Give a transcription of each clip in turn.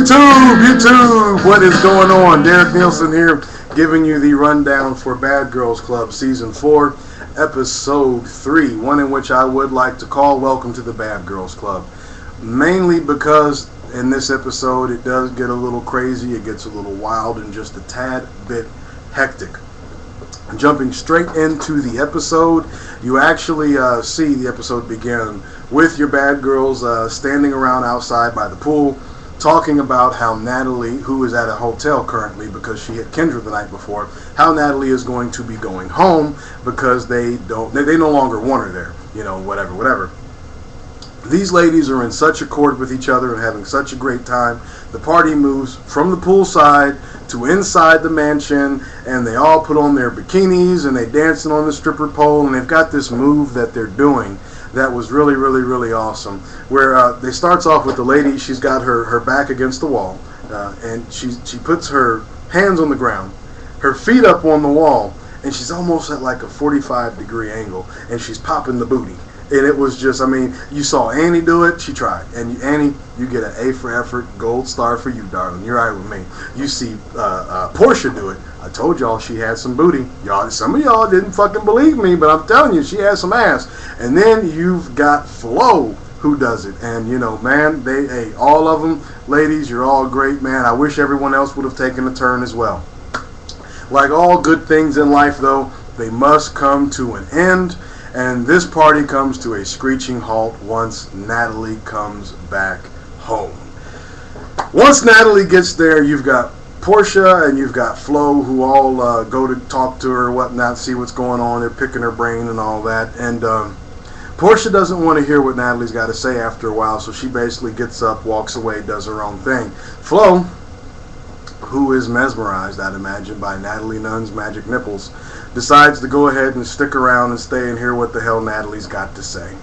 YouTube, what is going on? Derek Nielsen here, giving you the rundown for Bad Girls Club Season 4, Episode 3, one in which I would like to call Welcome to the Bad Girls Club. Mainly because in this episode it does get a little crazy, it gets a little wild, and just a tad bit hectic. Jumping straight into the episode, you actually see the episode begin with your bad girls standing around outside by the pool, talking about how Natalie, who is at a hotel currently because she hit Kendra the night before, how Natalie is going to be going home because they no longer want her there, whatever. These ladies are in such accord with each other and having such a great time. The party moves from the poolside to inside the mansion, and they all put on their bikinis and they dancing on the stripper pole, and they've got this move that they're doing that was really, really, really awesome, where they starts off with the lady. She's got her back against the wall, and she puts her hands on the ground, her feet up on the wall, and she's almost at like a 45-degree angle, and she's popping the booty. And it was just, you saw Annie do it. She tried. And Annie, you get an A for effort, gold star for you, darling. You're right with me. You see Portia do it. I told y'all she had some booty. Some of y'all didn't fucking believe me, but I'm telling you, she has some ass. And then you've got Flo, who does it. And, man, all of them, ladies, you're all great, man. I wish everyone else would have taken a turn as well. Like all good things in life, though, they must come to an end. And this party comes to a screeching halt once Natalie comes back home. Once Natalie gets there, you've got Portia and you've got Flo, who all go to talk to her and whatnot, see what's going on. They're picking her brain and all that. And Portia doesn't want to hear what Natalie's got to say after a while, so she basically gets up, walks away, does her own thing. Flo, who is mesmerized, I'd imagine, by Natalie Nunn's magic nipples, decides to go ahead and stick around and stay and hear what the hell Natalie's got to say.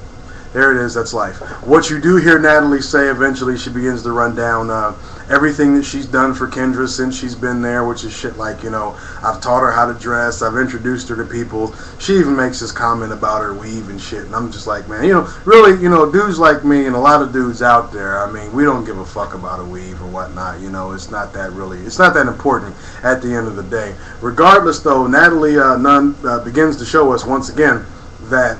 There it is, that's life. What you do hear Natalie say, eventually she begins to run down everything that she's done for Kendra since she's been there, which is shit like, I've taught her how to dress, I've introduced her to people. She even makes this comment about her weave and shit, and I'm just like, man, really, dudes like me and a lot of dudes out there, we don't give a fuck about a weave or whatnot, it's not that important at the end of the day. Regardless, though, Natalie Nunn begins to show us once again that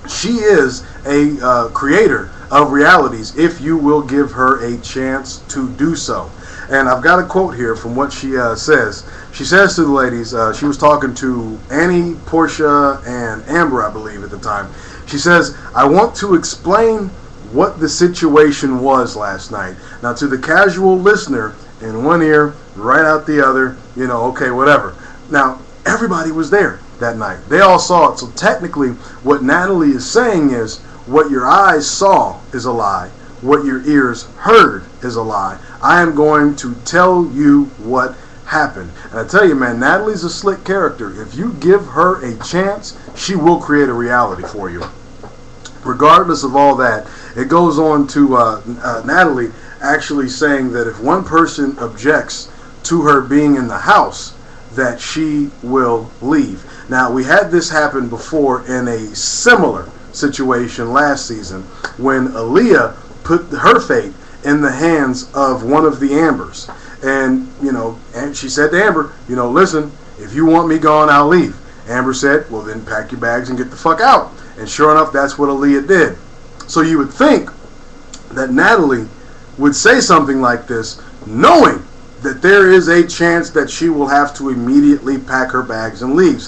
she is a creator of realities if you will give her a chance to do so. And I've got a quote here from what she says. She says to the ladies, she was talking to Annie, Portia, and Amber, I believe, at the time. She says, I want to explain what the situation was last night. Now, to the casual listener, in one ear, right out the other, okay, whatever. Now, everybody was there that night. They all saw it. So technically, what Natalie is saying is, what your eyes saw is a lie. What your ears heard is a lie. I am going to tell you what happened. And I tell you, man, Natalie's a slick character. If you give her a chance, she will create a reality for you. Regardless of all that, it goes on to Natalie actually saying that if one person objects to her being in the house, that she will leave. Now, we had this happen before in a similar situation last season when Aaliyah put her fate in the hands of one of the Ambers. And, and she said to Amber, listen, if you want me gone, I'll leave. Amber said, well, then pack your bags and get the fuck out. And sure enough, that's what Aaliyah did. So you would think that Natalie would say something like this, knowing that there is a chance that she will have to immediately pack her bags and leave.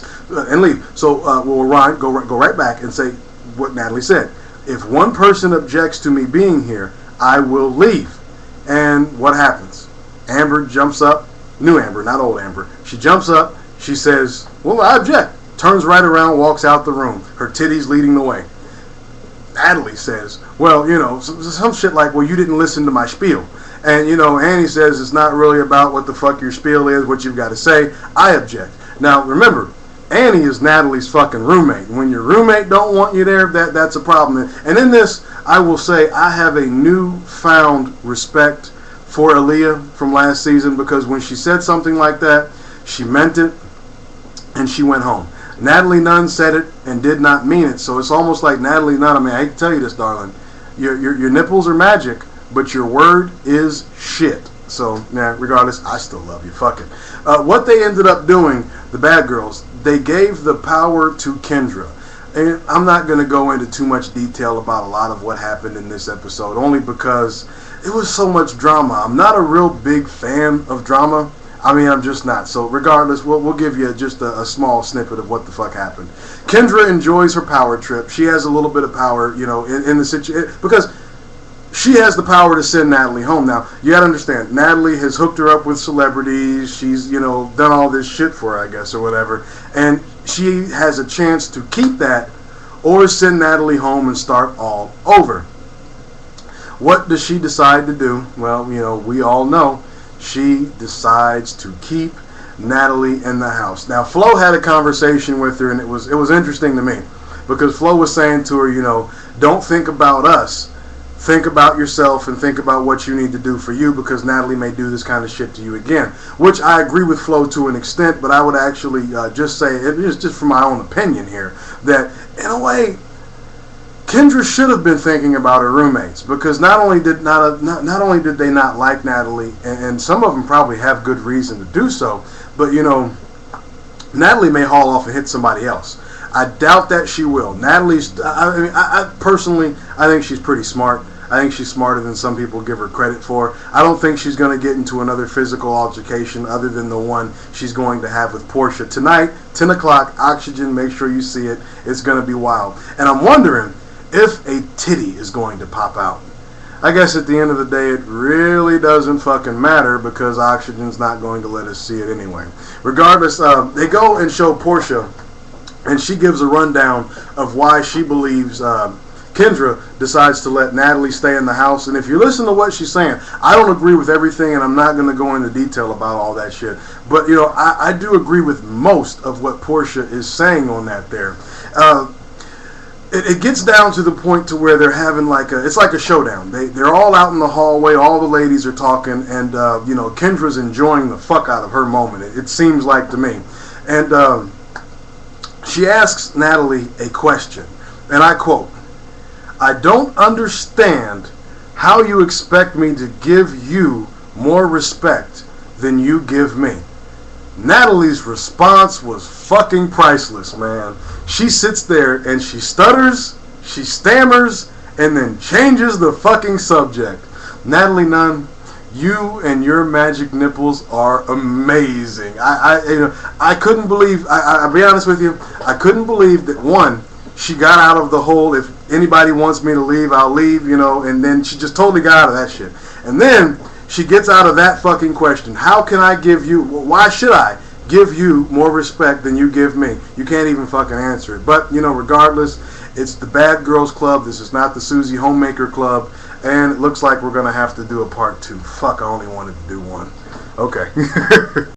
So we'll go right back and say what Natalie said. If one person objects to me being here, I will leave. And what happens? Amber jumps up, new Amber, not old Amber. She jumps up, she says, well, I object. Turns right around, walks out the room, her titties leading the way. Natalie says, well, some shit like, well, you didn't listen to my spiel. And, Annie says it's not really about what the fuck your spiel is, what you've got to say. I object. Now, remember, Annie is Natalie's fucking roommate. When your roommate don't want you there, that's a problem. And in this, I will say I have a newfound respect for Aaliyah from last season, because when she said something like that, she meant it, and she went home. Natalie Nunn said it and did not mean it. So it's almost like Natalie Nunn, I hate to tell you this, darling, your nipples are magic, but your word is shit. So, yeah, regardless, I still love you. Fuck it. What they ended up doing, the bad girls, they gave the power to Kendra. And I'm not going to go into too much detail about a lot of what happened in this episode, only because it was so much drama. I'm not a real big fan of drama. I mean, I'm just not. So regardless, we'll give you just a small snippet of what the fuck happened. Kendra enjoys her power trip. She has a little bit of power, you know, in the situation, because she has the power to send Natalie home. Now, you gotta understand, Natalie has hooked her up with celebrities. She's, you know, done all this shit for her, I guess, or whatever. And she has a chance to keep that or send Natalie home and start all over. What does she decide to do? Well, you know, we all know. She decides to keep Natalie in the house. Now, Flo had a conversation with her, and it was interesting to me, because Flo was saying to her, you know, don't think about us. Think about yourself and think about what you need to do for you, because Natalie may do this kind of shit to you again. Which I agree with Flo to an extent, but I would actually just say, it is just from my own opinion here, that in a way, Kendra should have been thinking about her roommates, because not only did they not like Natalie, and some of them probably have good reason to do so, but you know, Natalie may haul off and hit somebody else. I doubt that she will. Natalie's, I personally, I think she's pretty smart. I think she's smarter than some people give her credit for. I don't think she's going to get into another physical altercation other than the one she's going to have with Portia. Tonight, 10 o'clock, Oxygen, make sure you see it. It's going to be wild. And I'm wondering if a titty is going to pop out. I guess at the end of the day, it really doesn't fucking matter, because Oxygen's not going to let us see it anyway. Regardless, they go and show Portia, and she gives a rundown of why she believes Kendra decides to let Natalie stay in the house. And if you listen to what she's saying, I don't agree with everything, and I'm not going to go into detail about all that shit. But, you know, I do agree with most of what Portia is saying on that there. It gets down to the point to where they're having it's like a showdown. They're all out in the hallway, all the ladies are talking, and, you know, Kendra's enjoying the fuck out of her moment, it seems like to me. And she asks Natalie a question, and I quote, "I don't understand how you expect me to give you more respect than you give me." Natalie's response was fucking priceless, man. She sits there and she stutters, she stammers, and then changes the fucking subject. Natalie Nunn, you and your magic nipples are amazing. I couldn't believe, I'll be honest with you, I couldn't believe that, one, she got out of the whole, if anybody wants me to leave, I'll leave, you know, and then she just totally got out of that shit. And then she gets out of that fucking question. How can I give you, why should I give you more respect than you give me? You can't even fucking answer it. But, you know, regardless, it's the Bad Girls Club. This is not the Susie Homemaker Club. And it looks like we're going to have to do a part 2. Fuck, I only wanted to do one. Okay.